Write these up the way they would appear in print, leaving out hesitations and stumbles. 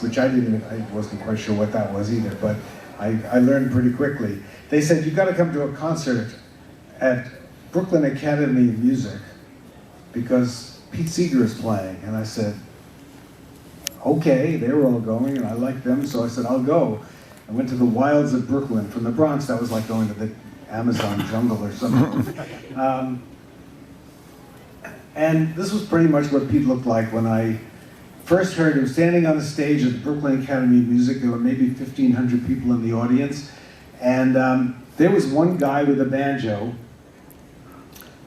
which I wasn't quite sure what that was either, but I learned pretty quickly. They said, you've got to come to a concert at Brooklyn Academy of Music because Pete Seeger is playing. And I said, okay, they were all going and I liked them, so I said, I'll go. I went to the wilds of Brooklyn. From the Bronx, that was like going to the Amazon jungle or something. And this was pretty much what Pete looked like when I first heard him standing on the stage at the Brooklyn Academy of Music. There were maybe 1,500 people in the audience. And there was one guy with a banjo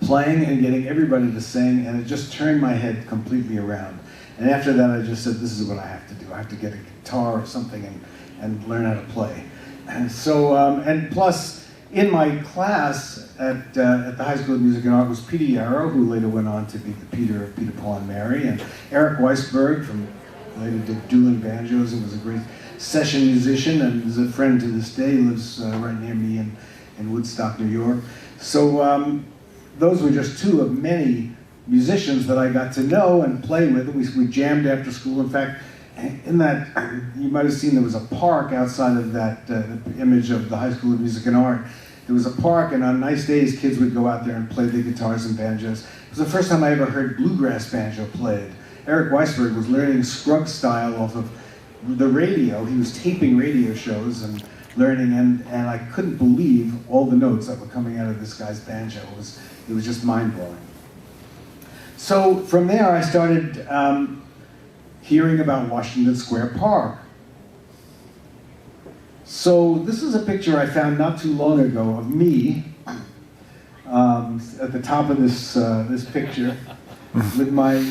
playing and getting everybody to sing, and it just turned my head completely around. And after that, I just said, this is what I have to do. I have to get a guitar or something and learn how to play. And so, and plus, in my class at the High School of Music and Art was Peter Yarrow, who later went on to be the Peter of Peter, Paul and Mary, and Eric Weisberg, from later did dueling banjos and was a great session musician and is a friend to this day. He lives right near me in Woodstock, New York. So those were just two of many musicians that I got to know and play with. We jammed after school. In fact, in that, you might have seen there was a park outside of that image of the High School of Music and Art. There was a park, and on nice days, kids would go out there and play the guitars and banjos. It was the first time I ever heard bluegrass banjo played. Eric Weisberg was learning Scruggs style off of the radio. He was taping radio shows and learning, and I couldn't believe all the notes that were coming out of this guy's banjo. It was just mind-blowing. So from there, I started hearing about Washington Square Park. So this is a picture I found not too long ago of me at the top of this picture with my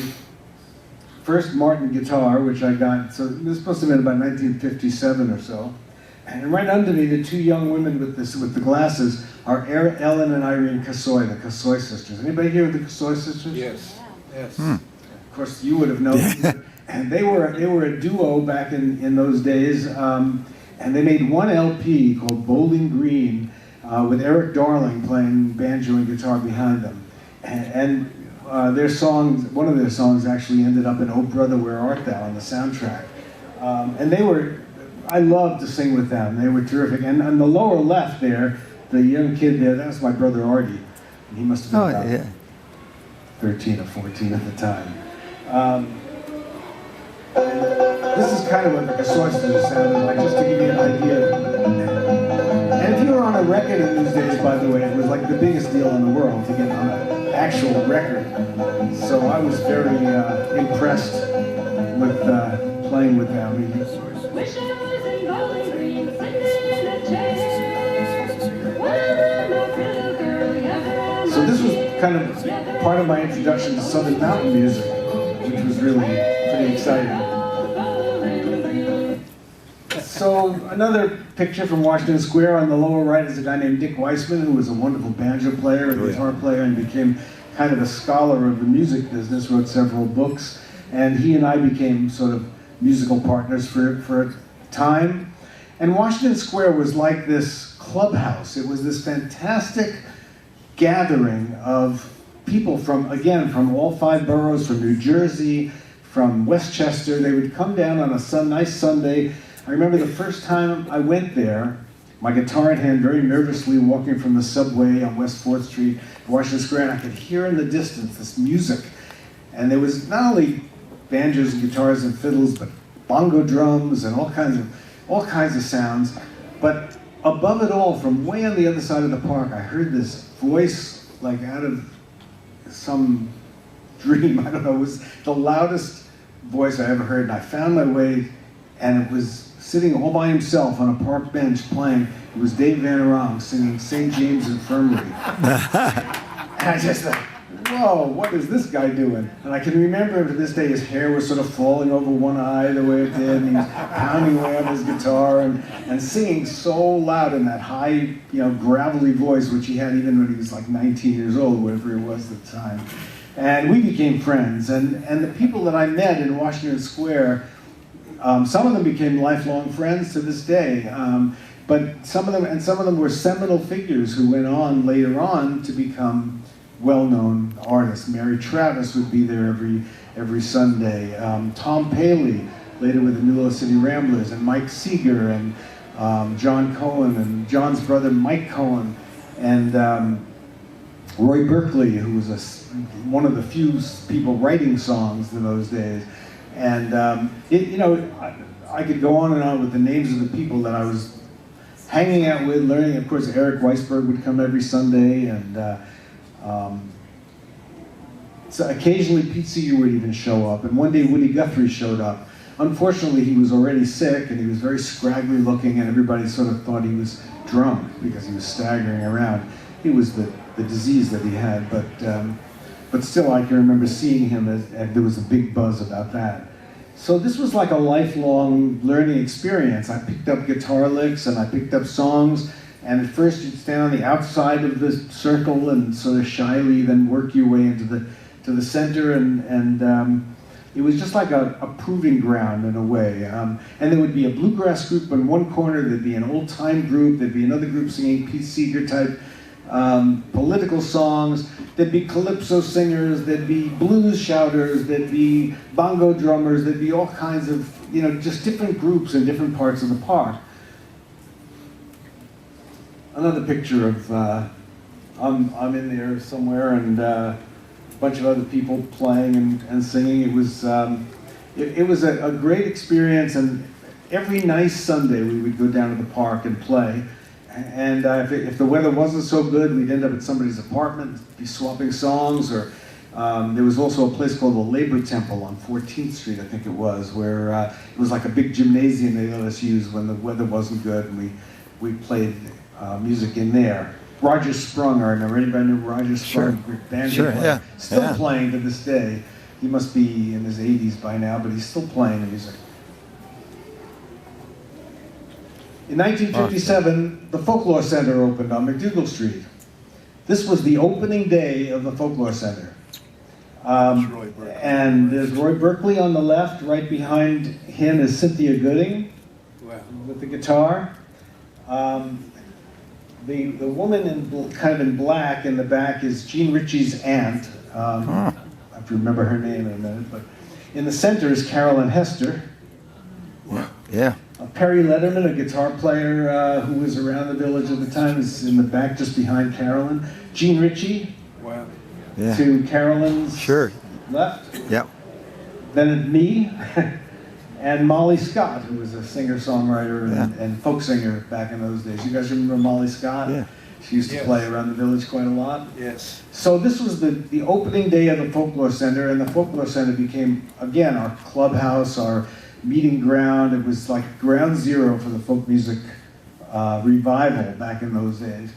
first Martin guitar, which I got, so this must have been about 1957 or so. And right under me, the two young women with the glasses are Ellen and Irene Casoy, the Casoy sisters. Anybody here with the Casoy sisters? Yes. Yes. Of course, you would have known. And they were a duo back in those days, and they made one LP called Bowling Green with Eric Darling playing banjo and guitar behind them. And their songs, one of their songs actually ended up in Oh Brother, Where Art Thou on the soundtrack. And I loved to sing with them. They were terrific. And on the lower left there, the young kid there, that was my brother Artie. He must have been about 13 or 14 at the time. This is kind of what the Casoy sisters sounded like, just to give you an idea. And if you were on a record in those days, by the way, it was like the biggest deal in the world to get on an actual record. So I was very impressed with playing with them. So this was kind of part of my introduction to Southern Mountain music, which was really pretty exciting. So another picture from Washington Square on the lower right is a guy named Dick Weissman, who was a wonderful banjo player and guitar player and became kind of a scholar of the music business, wrote several books, and he and I became sort of musical partners for a time. And Washington Square was like this clubhouse. It was this fantastic gathering of people from all 5 boroughs, from New Jersey, from Westchester. They would come down on a nice Sunday. I remember the first time I went there, my guitar in hand, very nervously walking from the subway on West 4th Street to Washington Square, and I could hear in the distance this music. And there was not only banjos and guitars and fiddles, but bongo drums and all kinds of sounds. But above it all, from way on the other side of the park, I heard this voice like out of some dream. I don't know, it was the loudest voice I ever heard. And I found my way, and it was sitting all by himself on a park bench playing. It was Dave Van Arong singing St. James Infirmary. And I just thought, whoa, what is this guy doing? And I can remember to this day his hair was sort of falling over one eye the way it did, and he was pounding away on his guitar and singing so loud in that high, gravelly voice, which he had even when he was like 19 years old, whatever he was at the time. And we became friends, and the people that I met in Washington Square, some of them became lifelong friends to this day, but some of them were seminal figures who went on later on to become well-known artists. Mary Travis would be there every Sunday. Tom Paley, later with the New York City Ramblers, and Mike Seeger, and John Cohen, and John's brother Mike Cohen, and Roy Berkeley, who was one of the few people writing songs in those days. And I could go on and on with the names of the people that I was hanging out with, learning. Of course, Eric Weisberg would come every Sunday, and so occasionally Pete Seeger would even show up. And one day Woody Guthrie showed up. Unfortunately, he was already sick, and he was very scraggly looking, and everybody sort of thought he was drunk because he was staggering around. It was the disease that he had, but still I can remember seeing him, and there was a big buzz about that. So this was like a lifelong learning experience. I picked up guitar licks and I picked up songs, and at first you'd stand on the outside of the circle and sort of shyly then work your way into the center, and it was just like a proving ground in a way. And there would be a bluegrass group in one corner, there'd be an old time group, there'd be another group singing Pete Seeger type political songs, there'd be calypso singers, there'd be blues shouters, there'd be bongo drummers, there'd be all kinds of, just different groups in different parts of the park. Another picture of, I'm in there somewhere, and a bunch of other people playing and singing. It was a great experience, and every nice Sunday we would go down to the park and play. And if the weather wasn't so good, we'd end up at somebody's apartment, be swapping songs, or there was also a place called the Labor Temple on 14th Street, I think it was, where it was like a big gymnasium they let us use when the weather wasn't good, and we played music in there. Roger Sprung, I remember. Anybody knew Roger Sprung? Sure. Banjo player. Still playing to this day. He must be in his 80s by now, but he's still playing music. In 1957, the Folklore Center opened on McDougal Street. This was the opening day of the Folklore Center. And there's Roy Berkeley on the left. Right behind him is Cynthia Gooding with the guitar. The woman in black in the back is Gene Ritchie's aunt. I have to remember her name in a minute. But in the center is Carolyn Hester. Yeah. Perry Letterman, a guitar player who was around the village at the time, is in the back just behind Carolyn. Gene Ritchie, to Carolyn's left. Yep. Then me, and Molly Scott, who was a singer-songwriter and folk singer back in those days. You guys remember Molly Scott? Yeah. She used to play around the village quite a lot. Yes. So this was the opening day of the Folklore Center, and the Folklore Center became, again, our clubhouse, our meeting ground. It was like ground zero for the folk music revival back in those days.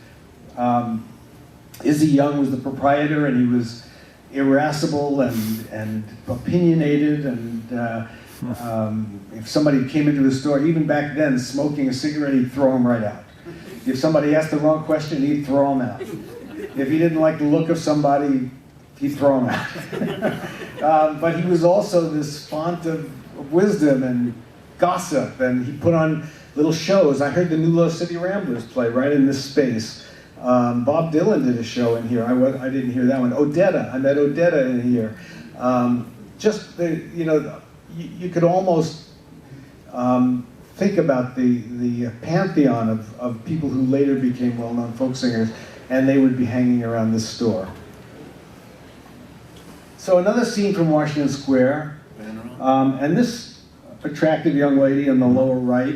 Izzy Young was the proprietor, and he was irascible and opinionated, and if somebody came into his store, even back then, smoking a cigarette, he'd throw him right out. If somebody asked the wrong question, he'd throw him out. If he didn't like the look of somebody, he'd throw him out. But he was also this font of wisdom and gossip, and he put on little shows. I heard the New York City Ramblers play right in this space. Bob Dylan did a show in here. I didn't hear that one. Odetta, I met Odetta in here. You could almost think about the pantheon of people who later became well-known folk singers, and they would be hanging around this store. So another scene from Washington Square. And this attractive young lady on the lower right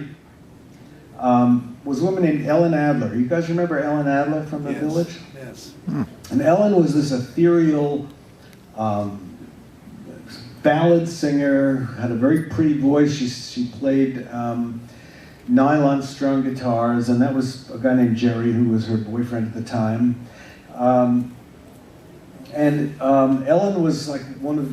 was a woman named Ellen Adler. You guys remember Ellen Adler from the village? Yes. And Ellen was this ethereal ballad singer, had a very pretty voice. She played nylon-strung guitars, and that was a guy named Jerry, who was her boyfriend at the time. Ellen was like one of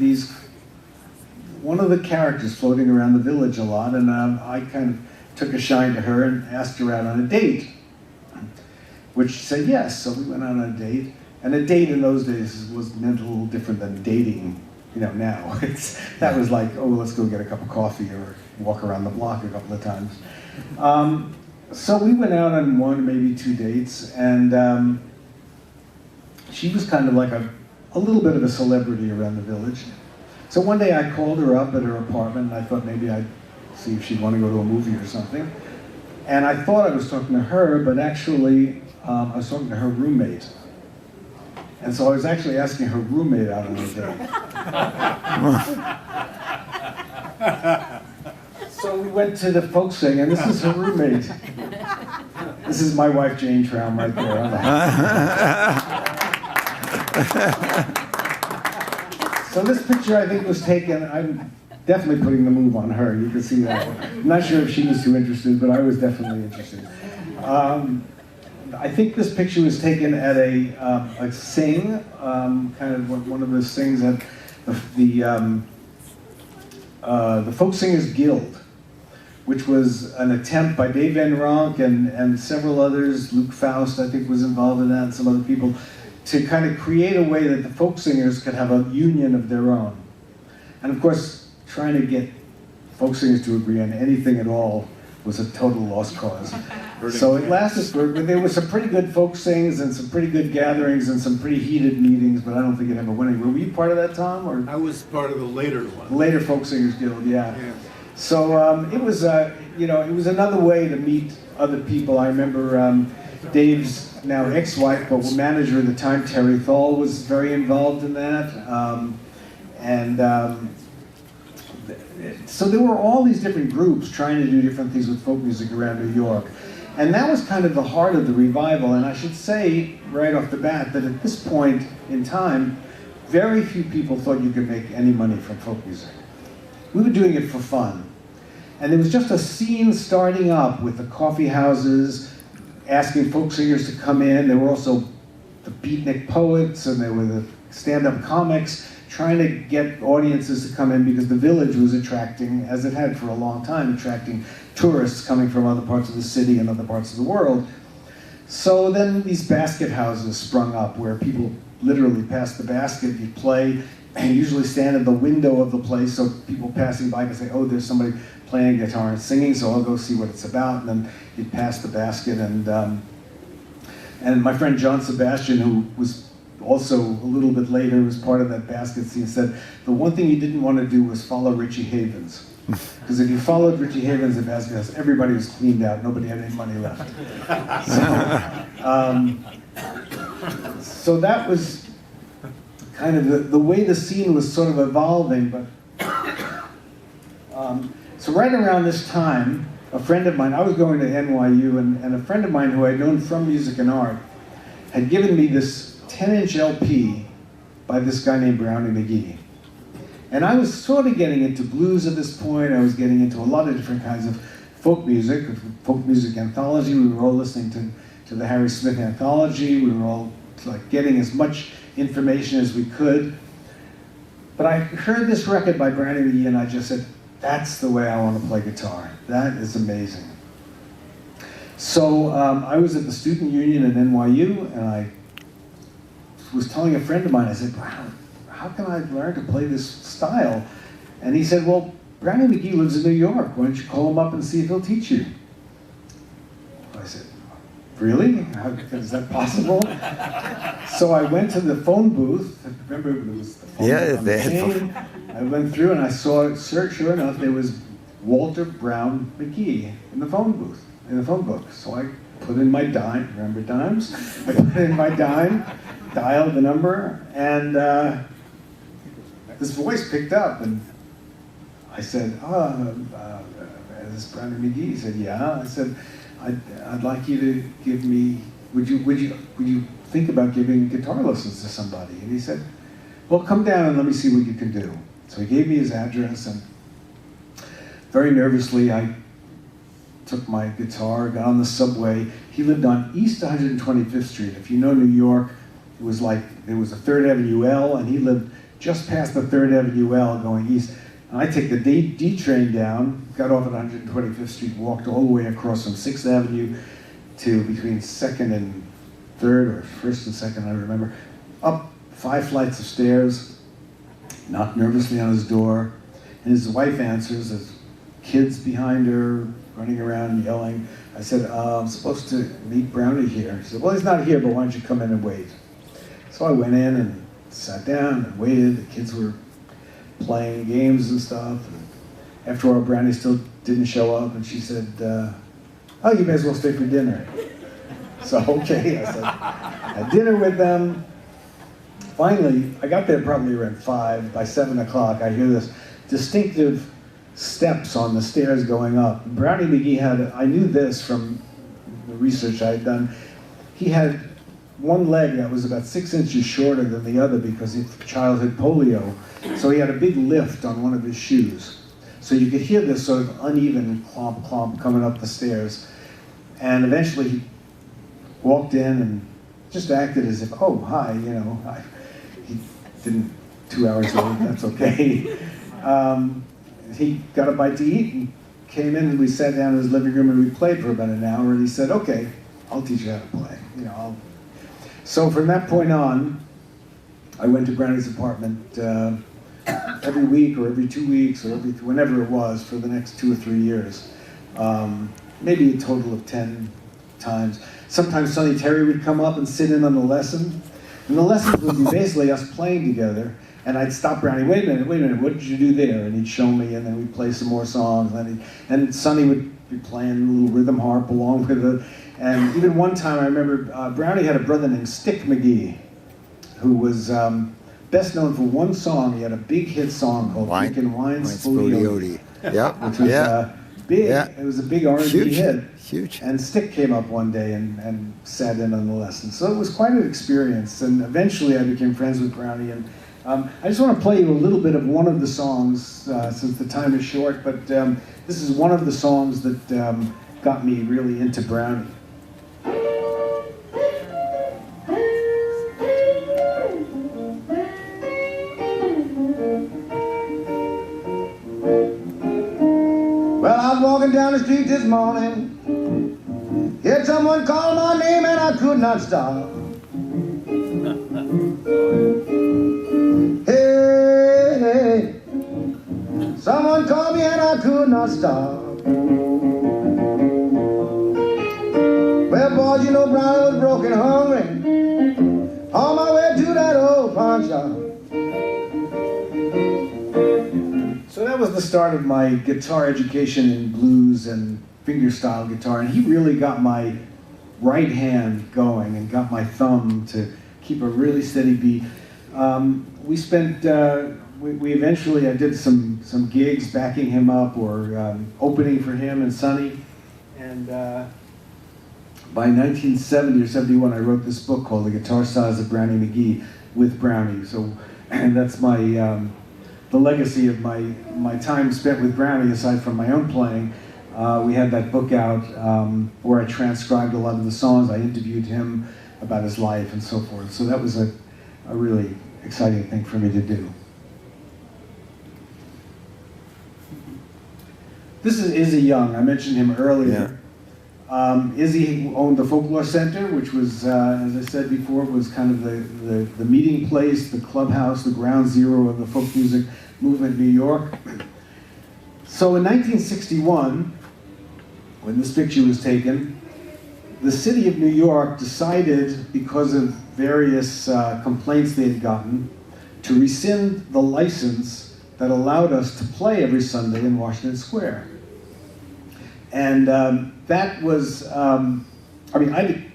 the characters floating around the village a lot, and I kind of took a shine to her and asked her out on a date, which she said yes. So we went out on a date, and a date in those days meant a little different than dating, now. That was like, oh, let's go get a cup of coffee or walk around the block a couple of times. So we went out on one, maybe two dates, and she was kind of like a little bit of a celebrity around the village. So one day I called her up at her apartment, and I thought maybe I'd see if she'd want to go to a movie or something. And I thought I was talking to her, but actually I was talking to her roommate. And so I was actually asking her roommate out on a date. So we went to the folk sing, and this is her roommate. This is my wife, Jane Traum, right there. So this picture, I think, was taken. I'm definitely putting the move on her. You can see that. I'm not sure if she was too interested, but I was definitely interested. I think this picture was taken at a sing, kind of one of the sings at the Folk Singers Guild, which was an attempt by Dave Van Ronk and several others. Luke Faust, I think, was involved in that, and some other people, to kind of create a way that the folk singers could have a union of their own. And of course, trying to get folk singers to agree on anything at all was a total lost cause. So it lasted but there were some pretty good folk sings and some pretty good gatherings and some pretty heated meetings, but I don't think it ever went anywhere. Were you part of that, Tom? Or? I was part of the later one. Later Folk Singers Guild, yeah. So it was, it was another way to meet other people. I remember Dave's now ex-wife, but manager at the time, Terry Thal, was very involved in that. So there were all these different groups trying to do different things with folk music around New York. And that was kind of the heart of the revival. And I should say right off the bat that at this point in time, very few people thought you could make any money from folk music. We were doing it for fun. And there was just a scene starting up with the coffee houses, asking folk singers to come in. There were also the beatnik poets, and there were the stand-up comics, trying to get audiences to come in because the village was attracting, as it had for a long time, attracting tourists coming from other parts of the city and other parts of the world. So then these basket houses sprung up where people literally pass the basket, you play, and usually stand in the window of the place so people passing by can say, oh, there's somebody playing guitar and singing, so I'll go see what it's about. And then you'd pass the basket, and my friend John Sebastian, who was also a little bit later was part of that basket scene, said the one thing he didn't want to do was follow Richie Havens. Because if you followed Richie Havens at basket house, everybody was cleaned out, nobody had any money left. So that was kind of the way the scene was sort of evolving. But so right around this time, a friend of mine, I was going to NYU, and a friend of mine who I'd known from music and art had given me this 10-inch LP by this guy named Brownie McGee. And I was sort of getting into blues at this point. I was getting into a lot of different kinds of folk music anthology. We were all listening to the Harry Smith anthology. We were all like getting as much information as we could. But I heard this record by Brownie McGee, and I just said, that's the way I want to play guitar. That is amazing. So I was at the student union at NYU, and I was telling a friend of mine, I said, wow, how can I learn to play this style? And he said, well, Brownie McGee lives in New York. Why don't you call him up and see if he'll teach you? I said, really? Is that possible? So I went to the phone booth. Remember, it was the phone booth on the chain. I went through and I saw it, sure enough, there was Walter Brown McGee in the phone booth, in the phone book. So I put in my dime, remember dimes? I put in my dime, dialed the number, and this voice picked up, and I said, is this Brownie McGee? He said, yeah. I said, I'd like you to give me, would you think about giving guitar lessons to somebody? And he said, well, come down and let me see what you can do. So he gave me his address, and very nervously I took my guitar, got on the subway. He lived on East 125th Street. If you know New York, it was like, there was a 3rd Avenue L, and he lived just past the 3rd Avenue L going east. And I take the D train down, got off at 125th Street, walked all the way across from 6th Avenue to between 2nd and 3rd, or 1st and 2nd, I remember, up 5 flights of stairs, knocked nervously on his door, and his wife answers, there's kids behind her, running around yelling. I said, I'm supposed to meet Brownie here. He said, well, he's not here, but why don't you come in and wait? So I went in and sat down and waited. The kids were playing games and stuff. And after a while, Brownie still didn't show up, and she said, oh, you may as well stay for dinner. So, okay, I said, I had dinner with them. Finally, I got there probably around 5. By 7 o'clock, I hear this distinctive steps on the stairs going up. Brownie McGee had, I knew this from the research I had done, he had one leg that was about 6 inches shorter than the other because he had childhood polio. So he had a big lift on one of his shoes. So you could hear this sort of uneven clomp, clomp coming up the stairs. And eventually he walked in and just acted as if, oh, hi, you know. He didn't, 2 hours late, that's okay. He got a bite to eat and came in and we sat down in his living room and we played for about an hour and he said, okay, I'll teach you how to play. You know, So from that point on, I went to Brownie's apartment every week or every 2 weeks or whenever it was for the next 2 or 3 years. Maybe a total of 10 times. Sometimes Sonny Terry would come up and sit in on the lesson. And the lessons would be basically us playing together. And I'd stop Brownie, wait a minute, what did you do there? And he'd show me, and then we'd play some more songs. And Sonny would be playing a little rhythm harp along with it. And even one time I remember Brownie had a brother named Stick McGee, who was best known for one song. He had a big hit song called Drinkin' Wine Spoiliote. Yeah, which was big. Yeah. It was a big R&B hit. Huge. And Stick came up one day and sat in on the lesson. So it was quite an experience. And eventually I became friends with Brownie. And I just want to play you a little bit of one of the songs, since the time is short. But this is one of the songs that got me really into Brownie. Well, I was walking down the street this morning, heard someone call my name and I could not stop. Hey, someone called me and I could not stop. Well, boys, you know Brownie was broken hungry, on my way to that old pawn shop. So that was the start of my guitar education in blues and fingerstyle guitar, and he really got my right hand going and got my thumb to keep a really steady beat. We spent, we eventually, I did some gigs backing him up or opening for him and Sonny, and by 1970 or 71 I wrote this book called The Guitar Styles of Brownie McGee with Brownie. So, and that's my the legacy of my time spent with Brownie, aside from my own playing. We had that book out where I transcribed a lot of the songs. I interviewed him about his life and so forth. So that was a really exciting thing for me to do. This is Izzy Young. I mentioned him earlier. Izzy owned the Folklore Center, which was, as I said before, was kind of the meeting place, the clubhouse, the ground zero of the folk music movement in New York. So in 1961, when this picture was taken, the city of New York decided, because of various complaints they had gotten, to rescind the license that allowed us to play every Sunday in Washington Square. And that was,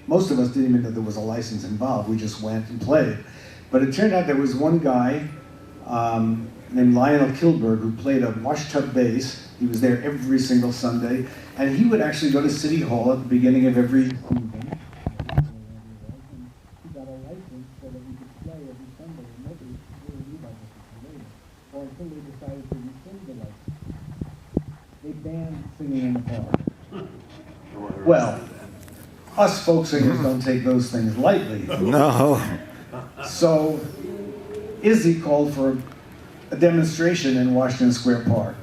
most of us didn't even know there was a license involved. We just went and played. But it turned out there was one guy named Lionel Kilberg who played a washtub bass. He was there every single Sunday. And he would actually go to City Hall at the beginning of every evening. He got a license so that we could play every Sunday. And nobody really knew about this later. Or until they decided to rescind the license. They banned singing in the park. Well, us folk singers don't take those things lightly. No. So Izzy called for a demonstration in Washington Square Park.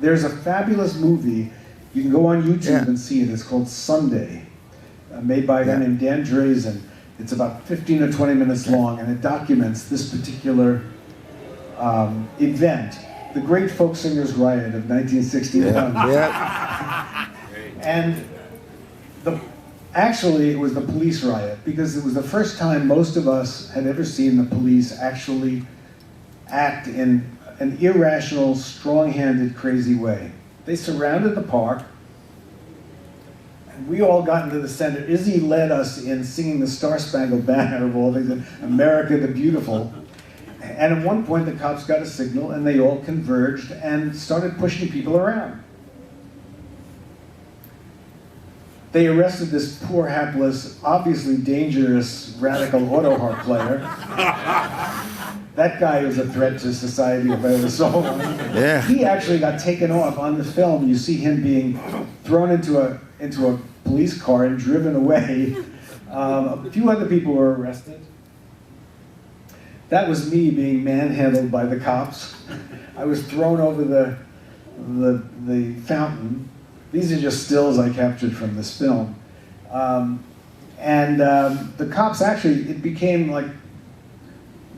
There's a fabulous movie, you can go on YouTube and see it, it's called Sunday, made by a guy named Dan Drazen. It's about 15 or 20 minutes long, and it documents this particular event, the Great Folk Singers Riot of 1961. And actually, it was the police riot, because it was the first time most of us had ever seen the police actually act in an irrational, strong-handed, crazy way. They surrounded the park, and we all got into the center. Izzy led us in singing the Star-Spangled Banner of all things, America the Beautiful. And at one point, the cops got a signal, and they all converged and started pushing people around. They arrested this poor, hapless, obviously dangerous, radical auto harp player. That guy was a threat to society if I ever saw one. Yeah. He actually got taken off on the film. You see him being thrown into a police car and driven away. A few other people were arrested. That was me being manhandled by the cops. I was thrown over the fountain. These are just stills I captured from this film. The cops actually, it became like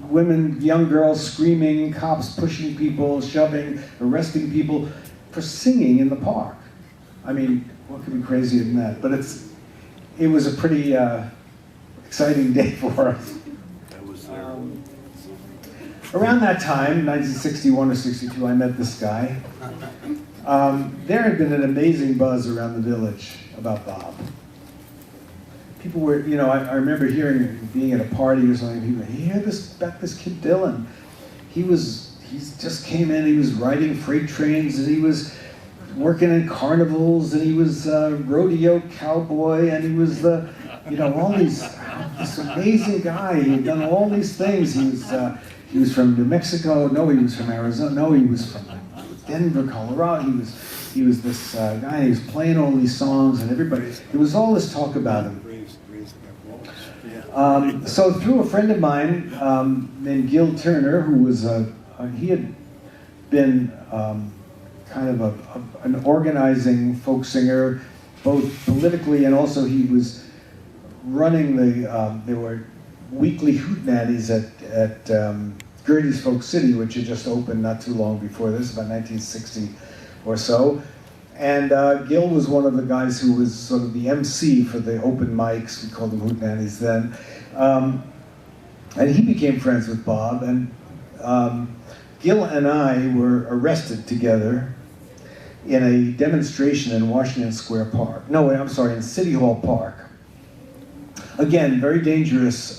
women, young girls screaming, cops pushing people, shoving, arresting people for singing in the park. I mean, what could be crazier than that? But it was a pretty exciting day for us. Around that time, 1961 or 62, I met this guy. There had been an amazing buzz around the village about Bob. People were, I remember being at a party or something, people, you hear about this kid Dylan? He just came in, he was riding freight trains, and he was working in carnivals, and he was a rodeo cowboy, and he was this amazing guy. He had done all these things. He was from New Mexico. No, he was from Arizona. No, he was from Denver, Colorado. He was this guy, and he was playing all these songs, and everybody, there was all this talk about him. So through a friend of mine named Gil Turner, who was he had been kind of an organizing folk singer, both politically and also he was running there were weekly hootenannies at Gertie's Folk City, which had just opened not too long before this, about 1960 or so. And Gil was one of the guys who was sort of the MC for the open mics, we called them hootenannies then. And he became friends with Bob, and Gil and I were arrested together in a demonstration in Washington Square Park. No, I'm sorry, in City Hall Park. Again, very dangerous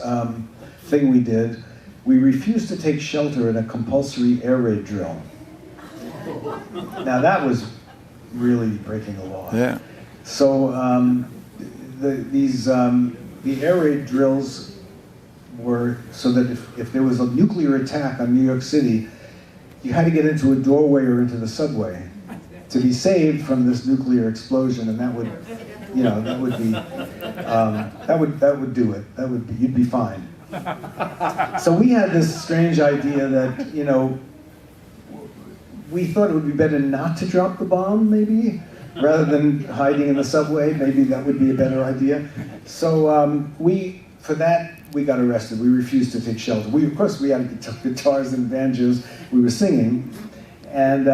thing we did. We refused to take shelter in a compulsory air raid drill. Now that was really breaking the law. Yeah. So the air raid drills were so that if there was a nuclear attack on New York City, you had to get into a doorway or into the subway to be saved from this nuclear explosion, and that would do it. You'd be fine. So we had this strange idea that, we thought it would be better not to drop the bomb, maybe, rather than hiding in the subway. Maybe that would be a better idea. So for that, we got arrested. We refused to take shelter. Of course, we had guitars and banjos. We were singing. And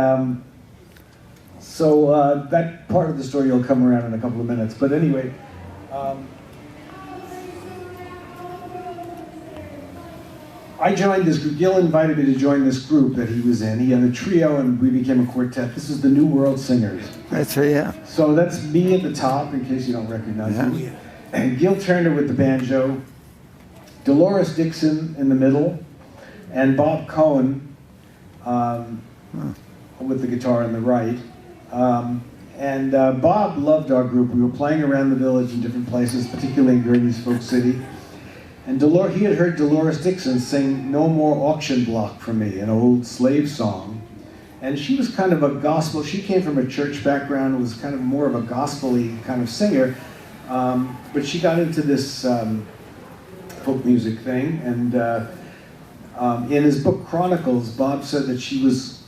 so that part of the story will come around in a couple of minutes. But anyway, I joined this group. Gil invited me to join this group that he was in. He had a trio, and we became a quartet. This is the New World Singers. That's right, yeah. So that's me at the top, in case you don't recognize me. And Gil Turner with the banjo, Dolores Dixon in the middle, and Bob Cohen with the guitar on the right. Bob loved our group. We were playing around the village in different places, particularly in Gertie's Folk City. And he had heard Dolores Dixon sing "No More Auction Block" for me, an old slave song. And she was kind of a gospel, she came from a church background, was kind of more of a gospel-y kind of singer. But she got into this folk music thing. And in his book Chronicles, Bob said that she was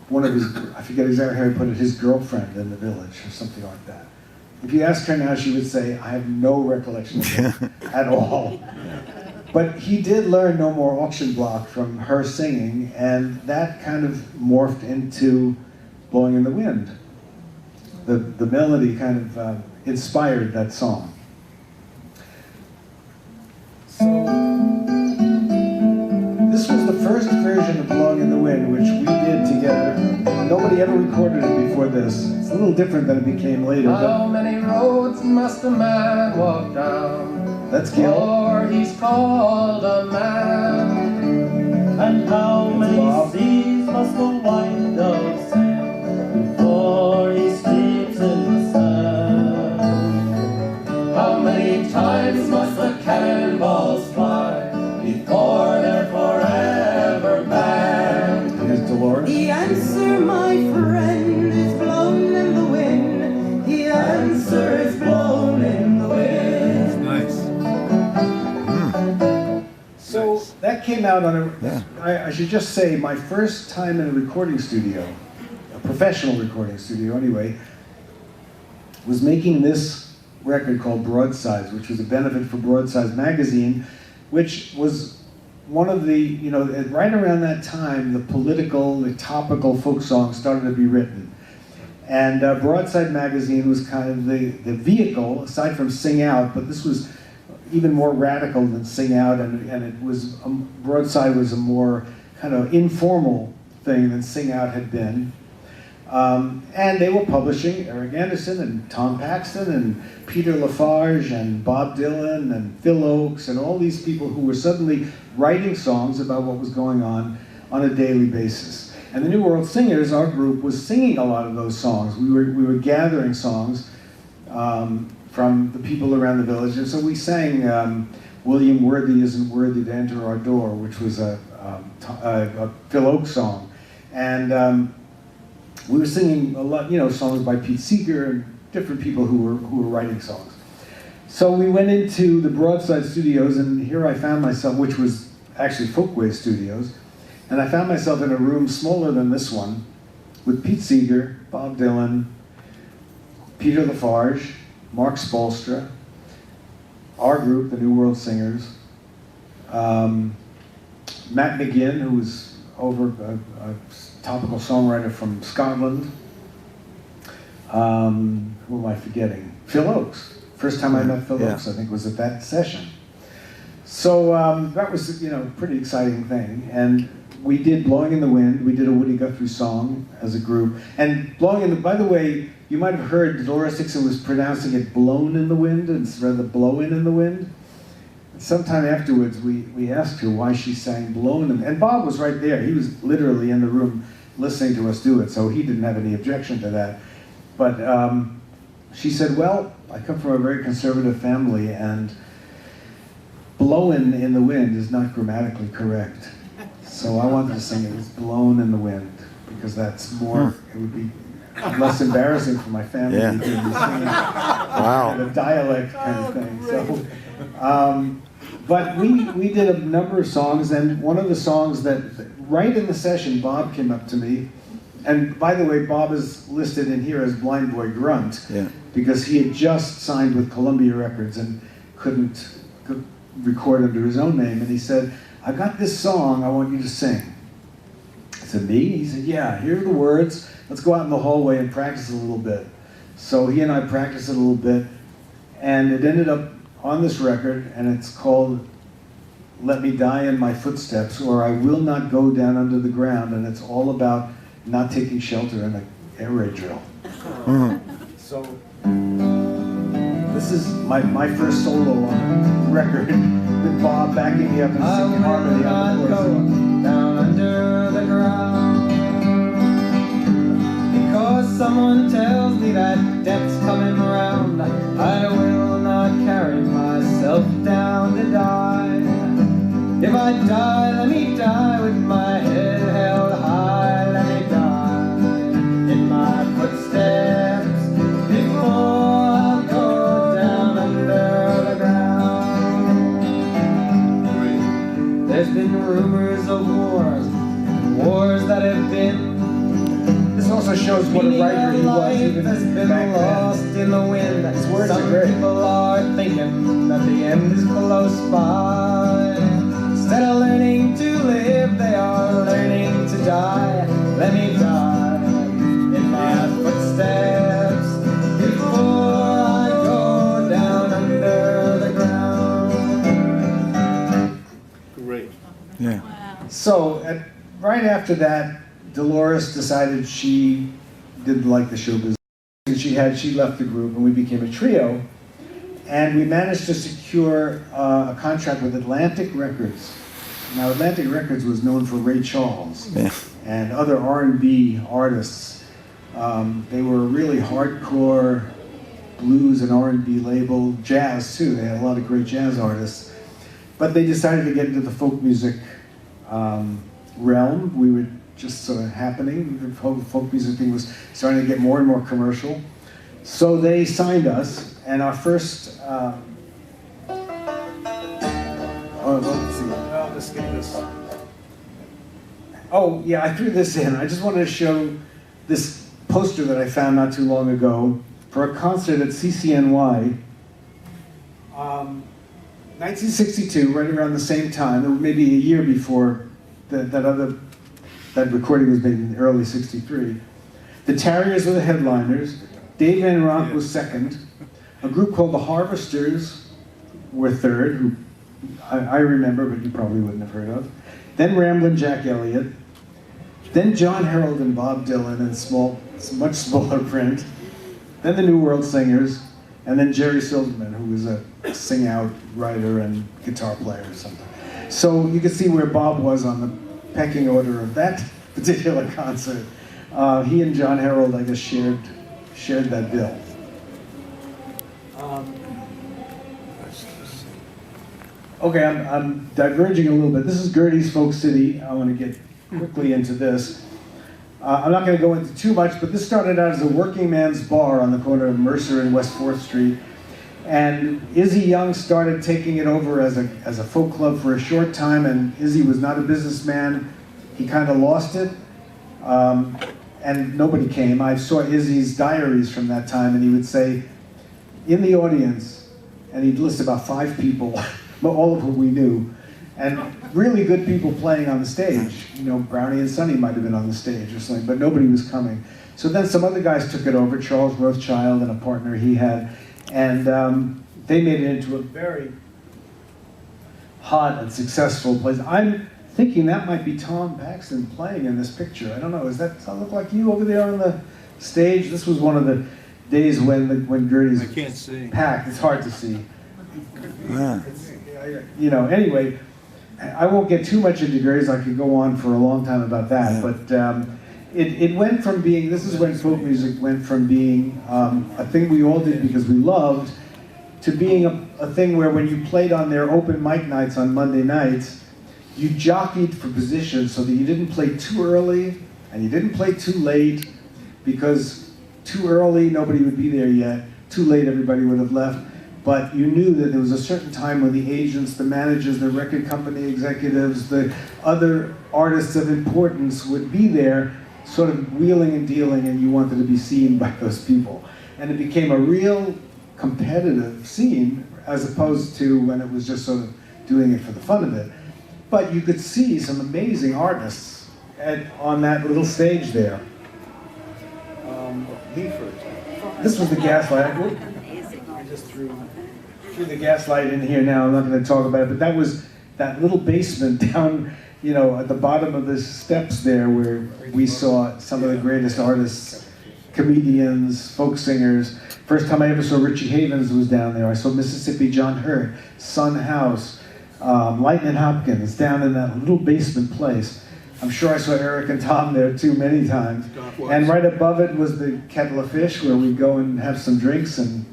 one of his, I forget exactly how he put it, his girlfriend in the village or something like that. If you ask her now, she would say, I have no recollection of it at all. But he did learn "No More Auction Block" from her singing, and that kind of morphed into "Blowing in the Wind." The melody kind of inspired that song. So this was the first version of "Blowing in the Wind," which we did together. Nobody ever recorded it before. before this. It's a little different than it became later. How many roads must a man walk down? Let's get Or he's called a man. And how many seas must the white dove sail before he sleeps in the sand? How many times must the cannonballs fly before they're forever banned? Here's Dolores. The answer, my friend, is blown in the wind. The answer is blown in the wind. Nice. So that came out on a, Yeah. I should just say, my first time in a recording studio, a professional recording studio anyway, was making this record called Broadsides, which was a benefit for Broadsides magazine, which was one of the, you know, right around that time, the political, the topical folk songs started to be written. And Broadside magazine was kind of the vehicle, aside from Sing Out, but this was even more radical than Sing Out, and it was, Broadside was a more kind of informal thing than Sing Out had been. And they were publishing Eric Anderson and Tom Paxton and Peter Lafarge and Bob Dylan and Phil Oakes and all these people who were suddenly writing songs about what was going on a daily basis. And the New World Singers, our group, was singing a lot of those songs. We were gathering songs from the people around the village, and so we sang William Worthy Isn't Worthy to Enter Our Door, which was a Phil Oakes song. And we were singing a lot, you know, songs by Pete Seeger and different people who were writing songs. So we went into the Broadside Studios, and here I found myself, which was actually Folkway Studios, and I found myself in a room smaller than this one, with Pete Seeger, Bob Dylan, Peter Lafarge, Mark Spolstra, our group, the New World Singers, Matt McGinn, who was a topical songwriter from Scotland. Who am I forgetting? Phil Oakes. First time I met Phil Oakes, I think, was at that session. So that was, you know, a pretty exciting thing. And we did Blowing in the Wind. We did a Woody Guthrie song as a group. And Blowing in the, by the way, you might have heard Dolores Dixon was pronouncing it blown in the wind instead of blowing in the wind. Sometime afterwards, we asked her why she sang blown in, and Bob was right there. He was literally in the room listening to us do it, so he didn't have any objection to that. But she said, well, I come from a very conservative family, and blowing in the wind is not grammatically correct. So I wanted to sing it as blown in the wind, because that's more, it would be less embarrassing for my family to hear me singing the dialect kind of thing. So, but we did a number of songs, and one of the songs that, right in the session, Bob came up to me, and by the way, Bob is listed in here as Blind Boy Grunt, because he had just signed with Columbia Records and couldn't record under his own name, and he said, I got this song I want you to sing. I said, me? He said, yeah, here are the words. Let's go out in the hallway and practice a little bit. So he and I practiced it a little bit, and it ended up on this record, and it's called Let Me Die in My Footsteps, or I Will Not Go Down Under the Ground, and it's all about not taking shelter in an air raid drill. So this is my first solo on record, with Bob backing me up and singing harmony on the chorus. Down under the ground, because someone tells me that death's coming around. I will not carry myself down to die. If I die, let me die with my head held high. Let me die in my footsteps before I go down under the ground. There's been rumors of wars that have been. This also shows what a writer he was even has been back lost then. in the wind. His words Some are great. people are thinking that the end is close by. Instead of learning to live, they are learning to die. Let me die in my footsteps before I go down under the ground. Great. So right after that, Dolores decided she didn't like the show business. She left the group, and we became a trio. And we managed to secure a contract with Atlantic Records. Now, Atlantic Records was known for Ray Charles and other R&B artists. They were a really hardcore blues and R&B label, jazz too. They had a lot of great jazz artists. But they decided to get into the folk music realm. We were just sort of happening. The folk music thing was starting to get more and more commercial. So they signed us, and our first, let's see. I'll just get this. Oh, yeah, I threw this in. I just wanted to show this poster that I found not too long ago for a concert at CCNY. 1962, right around the same time, maybe a year before that recording was made in early '63. The Terriers were the headliners. Dave Van Ronk was second. A group called the Harvesters were third, who I remember, but you probably wouldn't have heard of. Then Ramblin' Jack Elliott. Then John Harold and Bob Dylan in much smaller print. Then the New World Singers. And then Jerry Silverman, who was a sing-out writer and guitar player or something. So you can see where Bob was on the pecking order of that particular concert. He and John Harold, I guess, shared that bill. Okay, I'm diverging a little bit. This is Gertie's Folk City. I want to get quickly into this. I'm not going to go into too much, but this started out as a working man's bar on the corner of Mercer and West 4th Street. And Izzy Young started taking it over as a folk club for a short time, and Izzy was not a businessman. He kind of lost it, and nobody came. I saw Izzy's diaries from that time, and he would say, in the audience, and he'd list about 5 people, all of whom we knew, and really good people playing on the stage. You know, Brownie and Sonny might have been on the stage or something, but nobody was coming. So then some other guys took it over, Charles Rothschild and a partner he had, and they made it into a very hot and successful place. I'm thinking that might be Tom Paxton playing in this picture. I don't know, does that look like you over there on the stage? This was one of the days when Gertie's I can't see. packed. It's hard to see. Yeah. You know, anyway, I won't get too much into Gertie's. I could go on for a long time about that, but it went from being, this is when folk music went from being a thing we all did because we loved, to being a thing where when you played on their open mic nights on Monday nights, you jockeyed for position so that you didn't play too early and you didn't play too late, because too early nobody would be there yet, too late everybody would have left. But you knew that there was a certain time when the agents, the managers, the record company executives, the other artists of importance would be there, sort of wheeling and dealing, and you wanted to be seen by those people. And it became a real competitive scene, as opposed to when it was just sort of doing it for the fun of it. But you could see some amazing artists on that little stage there. This was the Gaslight. I just threw the Gaslight in here now. I'm not going to talk about it, but that was that little basement down, you know, at the bottom of the steps there, where we saw some of the greatest artists, comedians, folk singers. First time I ever saw Richie Havens was down there. I saw Mississippi John Hurt, Son House, Lightning Hopkins down in that little basement place. I'm sure I saw Eric and Tom there too many times. And right above it was the Kettle of Fish, where we'd go and have some drinks, and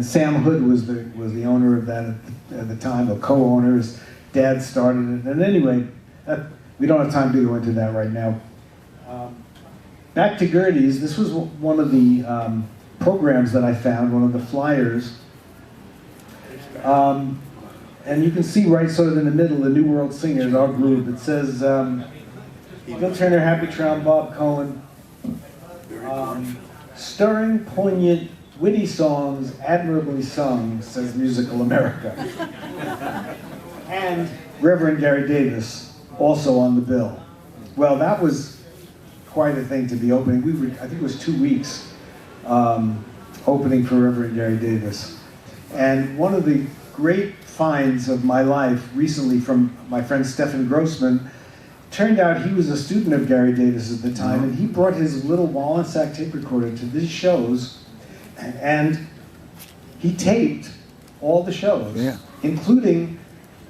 Sam Hood was the owner of that at the time, a co-owner. His dad started it. And anyway, we don't have time to go into that right now. Back to Gertie's. This was one of the programs that I found, one of the flyers. And you can see right sort of in the middle, the New World Singers, our group. It says, Bill Turner, Happy Traum, Bob Cohen. Stirring, poignant, witty songs, admirably sung, says Musical America. And Reverend Gary Davis, also on the bill. Well, that was quite a thing to be opening. I think it was 2 weeks opening for Reverend Gary Davis. And one of the great finds of my life recently from my friend Stephen Grossman turned out he was a student of Gary Davis at the time, and he brought his little walnut sack tape recorder to these shows, and he taped all the shows, Yeah. including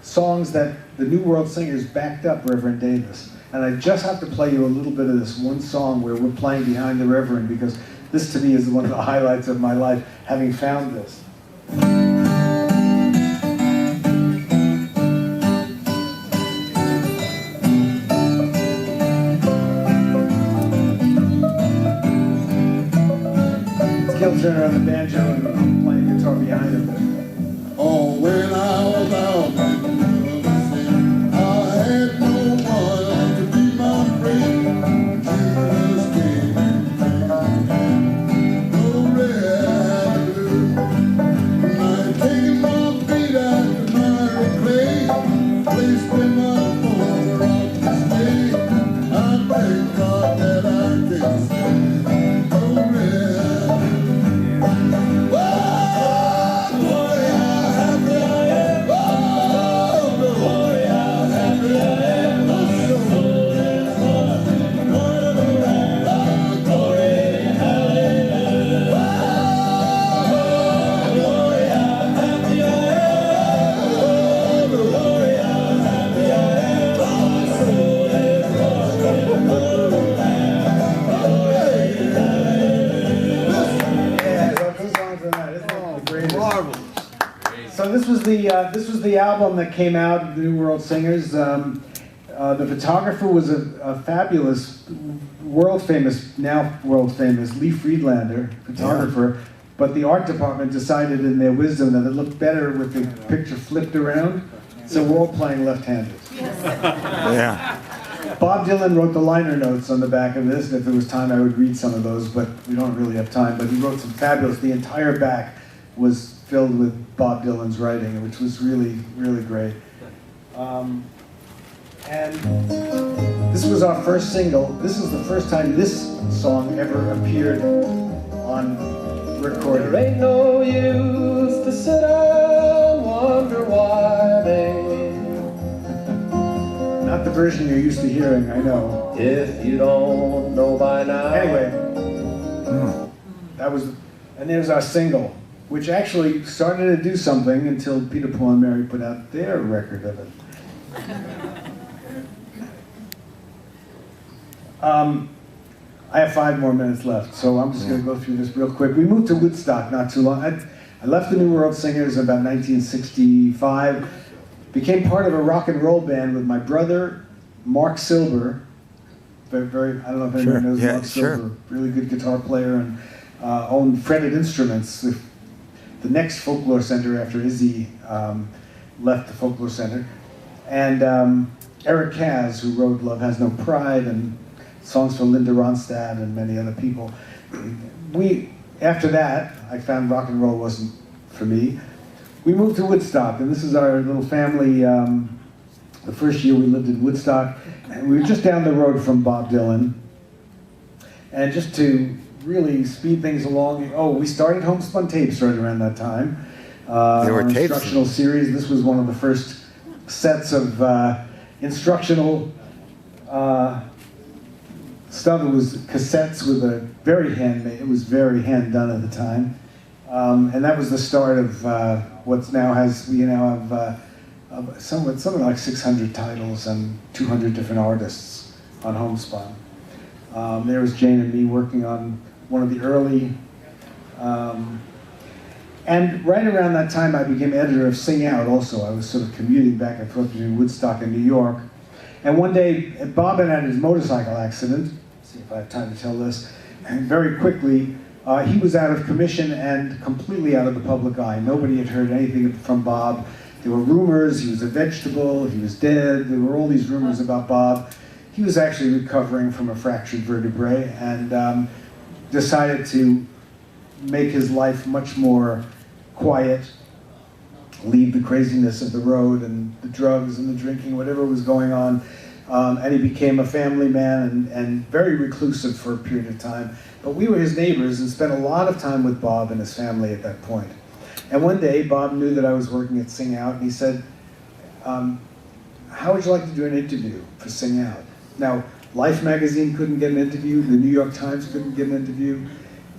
songs that the New World Singers backed up Reverend Davis. And I just have to play you a little bit of this one song where we're playing behind the Reverend, because this to me is one of the highlights of my life, having found this. It's Gil Turner on the banjo and I'm playing guitar behind him. Oh, when I was out in the sea, I had no one to be my friend. Jesus came and saved me. Glory, hallelujah. When I taken my feet out the miry clay, placed in my former rock to stay, I thank God that I can stay. Glory, hallelujah. Whoa, glory, how happy I am. Oh, glory, how happy I am. My soul is one of the Lamb. Oh, glory, hallelujah. Oh, glory, how happy I am. Oh, glory, how happy I am. My soul is one of the Lamb. Glory, hallelujah. Yeah, I wrote two songs on that. It's one of the greatest. Marvelous. So this was the album that came out, the New World Singers. The photographer was a fabulous, world famous Lee Friedlander photographer. But the art department decided in their wisdom that it looked better with the picture flipped around. So we're all playing left-handed. Yeah. Bob Dylan wrote the liner notes on the back of this, and if there was time I would read some of those, but we don't really have time. But he wrote some fabulous, the entire back was filled with Bob Dylan's writing, which was really, really great. And this was our first single. This is the first time this song ever appeared on recording. There ain't no use to sit and wonder why, babe, Not the version you're used to hearing, I know. if you don't know by now. Anyway, that was, and there's our single, which actually started to do something until Peter, Paul, and Mary put out their record of it. I have 5 more minutes left, so I'm just going to go through this real quick. We moved to Woodstock not too long. I left the New World Singers in about 1965, became part of a rock and roll band with my brother, Mark Silver. I don't know if anyone knows Mark Silver, really good guitar player, and owned Fretted Instruments, the next folklore center after Izzy left the folklore center. And Eric Kaz, who wrote Love Has No Pride and songs for Linda Ronstadt and many other people. After that, I found rock and roll wasn't for me. We moved to Woodstock, and this is our little family. The first year we lived in Woodstock, and we were just down the road from Bob Dylan. And just to really speed things along, we started Homespun Tapes right around that time. There were an tapes. Instructional series. This was one of the first sets of instructional stuff. It was cassettes with a very handmade. It was very hand done at the time, and that was the start of what's now has. We now have something like 600 titles and 200 different artists on Homespun. There was Jane and me working on one of the early. And right around that time, I became editor of Sing Out also. I was sort of commuting back and forth between Woodstock and New York. And one day, Bob had his motorcycle accident. Let's see if I have time to tell this. And very quickly, he was out of commission and completely out of the public eye. Nobody had heard anything from Bob. There were rumors, he was a vegetable, he was dead. There were all these rumors about Bob. He was actually recovering from a fractured vertebrae and decided to make his life much more quiet, leave the craziness of the road and the drugs and the drinking, whatever was going on. And he became a family man and very reclusive for a period of time. But we were his neighbors and spent a lot of time with Bob and his family at that point. And one day, Bob knew that I was working at Sing Out, and he said, how would you like to do an interview for Sing Out? Now, Life magazine couldn't get an interview. The New York Times couldn't get an interview.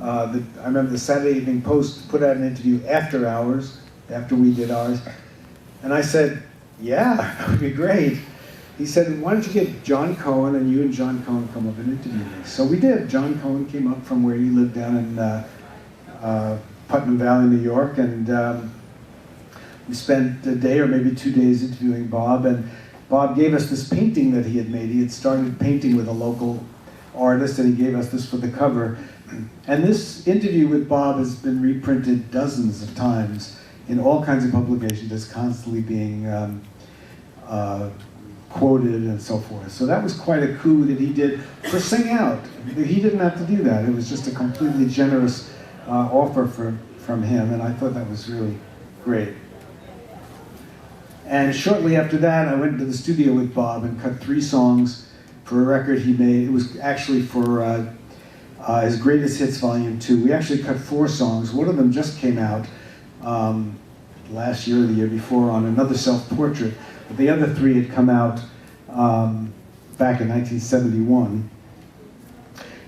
I remember the Saturday Evening Post put out an interview after hours, after we did ours. And I said, yeah, that would be great. He said, why don't you get John Cohen and you and John Cohen come up and interview me? So we did. John Cohen came up from where he lived down in Putnam Valley, New York, and we spent a day or maybe 2 days interviewing Bob, and Bob gave us this painting that he had made. He had started painting with a local artist, and he gave us this for the cover. And this interview with Bob has been reprinted dozens of times in all kinds of publications. It's constantly being quoted and so forth. So that was quite a coup that he did for Sing Out. He didn't have to do that. It was just a completely generous offer from him, and I thought that was really great. And shortly after that, I went into the studio with Bob and cut 3 songs for a record he made. It was actually for his Greatest Hits Volume 2. We actually cut 4 songs. One of them just came out last year or the year before on Another Self-Portrait. But the other 3 had come out back in 1971.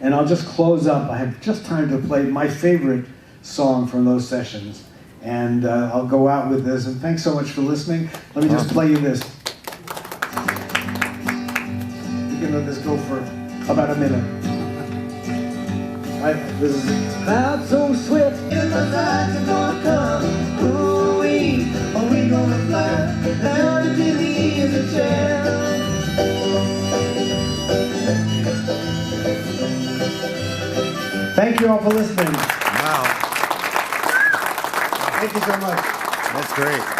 And I'll just close up. I have just time to play my favorite song from those sessions. And I'll go out with this. And thanks so much for listening. Let me just play you this. We can let this go for about a minute. This is it. Clouds so swift, If the tides are gonna come, ooh-wee, are we gonna fly down to the easy chair? Thank you all for listening. Wow, Thank you so much. that's great.